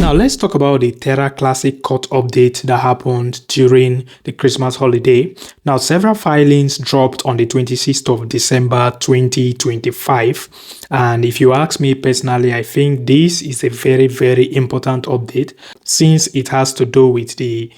Now let's talk about the Terra Classic court update that happened during the Christmas holiday. Now several filings dropped on the 26th of December 2025, and if you ask me personally, I think this is a very important update since it has to do with the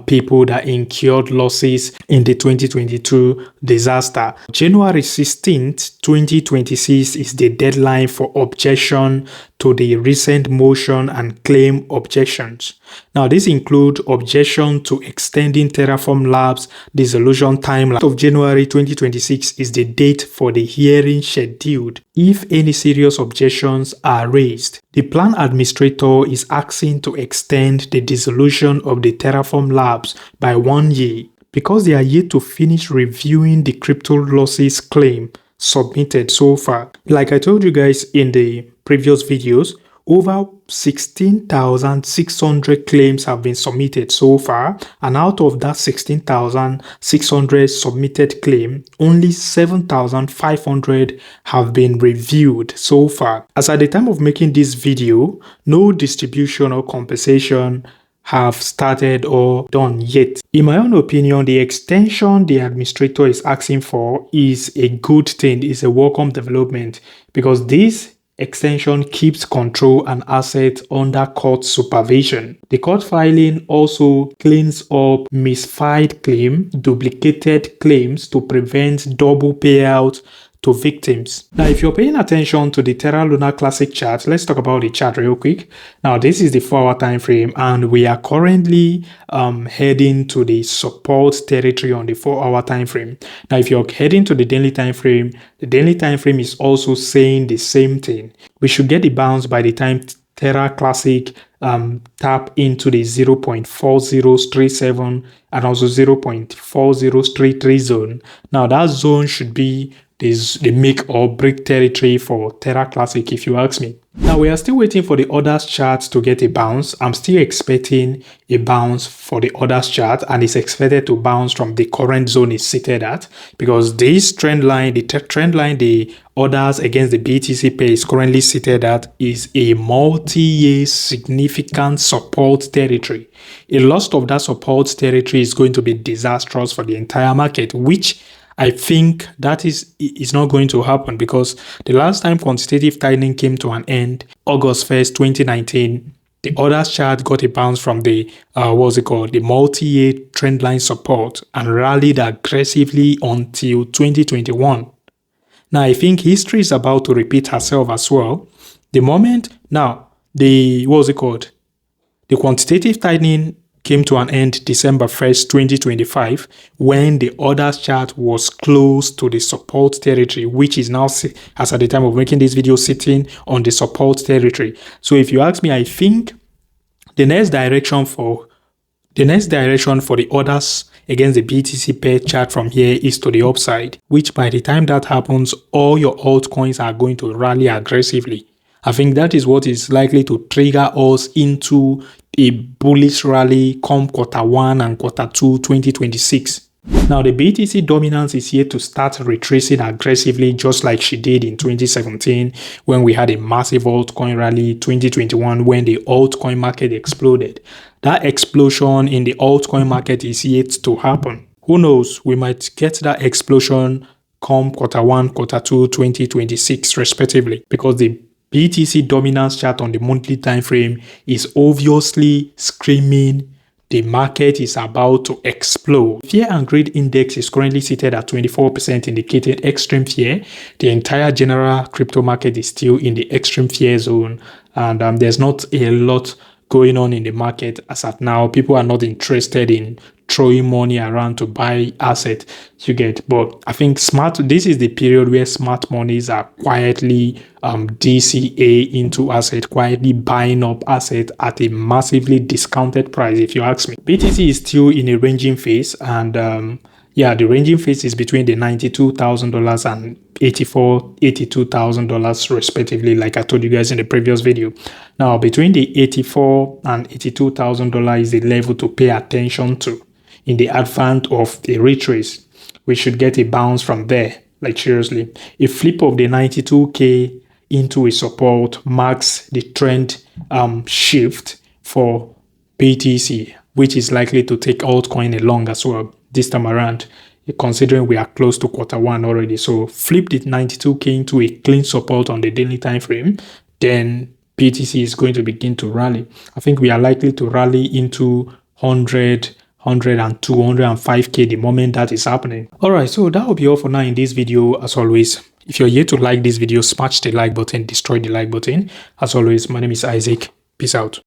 people that incurred losses in the 2022 disaster. January 16th, 2026 is the deadline for objection to the recent motion and claim objections. Now, this includes objection to extending Terraform Labs dissolution timeline of January 2026 is the date for the hearing scheduled. If any serious objections are raised, the plan administrator is asking to extend the dissolution of the Terraform Labs by 1 year because they are yet to finish reviewing the crypto losses claim submitted so far. Like I told you guys in the previous videos, over 16,600 claims have been submitted so far, and out of that 16,600 submitted claim, only 7,500 have been reviewed so far. As at the time of making this video, no distribution or compensation have started or done yet. In my own opinion, the extension the administrator is asking for is a good thing, is a welcome development, because this extension keeps control and assets under court supervision. The court filing also cleans up misfiled claims, duplicated claims to prevent double payout to victims. Now, if you're paying attention to the Terra Luna Classic chart, let's talk about the chart real quick. Now, this is the 4-hour time frame, and we are currently heading to the support territory on the 4-hour time frame. Now, if you're heading to the daily time frame, the daily time frame is also saying the same thing. We should get the bounce by the time Terra Classic tap into the 0.4037 and also 0.4033 zone. Now, that zone should be the make or break territory for Terra Classic, if you ask me. Now, we are still waiting for the others chart to get a bounce. I'm still expecting a bounce for the others chart, and it's expected to bounce from the current zone it's seated at, because this trend line, the trend line the others against the BTC pair is currently seated at, is a multi-year significant support territory. A loss of that support territory is going to be disastrous for the entire market, which I think that is not going to happen, because the last time quantitative tightening came to an end, August 1st, 2019, the others chart got a bounce from the the multi-year trendline support and rallied aggressively until 2021. Now, I think history is about to repeat herself as well. The moment now the quantitative tightening came to an end December 1st, 2025, when the others chart was close to the support territory, which is now, as at the time of making this video, sitting on the support territory. So if you ask me, I think the next direction for the others against the BTC pair chart from here is to the upside, which by the time that happens, all your altcoins are going to rally aggressively. I think that is what is likely to trigger us into a bullish rally come Q1 and Q2 2026. Now, the BTC dominance is yet to start retracing aggressively, just like she did in 2017 when we had a massive altcoin rally, 2021 when the altcoin market exploded. That explosion in the altcoin market is yet to happen. Who knows, we might get that explosion come Q1, Q2 2026 respectively, because the BTC dominance chart on the monthly time frame is obviously screaming the market is about to explode. Fear and greed index is currently seated at 24%, indicating extreme fear. The entire general crypto market is still in the extreme fear zone, and there's not a lot going on in the market as at now. People are not interested in throwing money around to buy asset, you get. But I think this is the period where smart monies are quietly DCA into asset, quietly buying up asset at a massively discounted price, if you ask me. BTC is still in a ranging phase, and the ranging phase is between the $92,000 and $82,000 respectively, like I told you guys in the previous video. Now, between the $84,000 and $82,000 is the level to pay attention to. In the advance of a retrace, we should get a bounce from there. Like seriously, a flip of the 92K into a support marks the trend shift for BTC, which is likely to take altcoin along as well this time around, considering we are close to Q1 already. So flip the 92k into a clean support on the daily time frame, then BTC is going to begin to rally. I think we are likely to rally into 100, 102, 105k the moment that is happening. All right, so that will be all for now in this video. As always, if you're here to like this video, smash the like button, destroy the like button. As always, my name is Isaac. Peace out.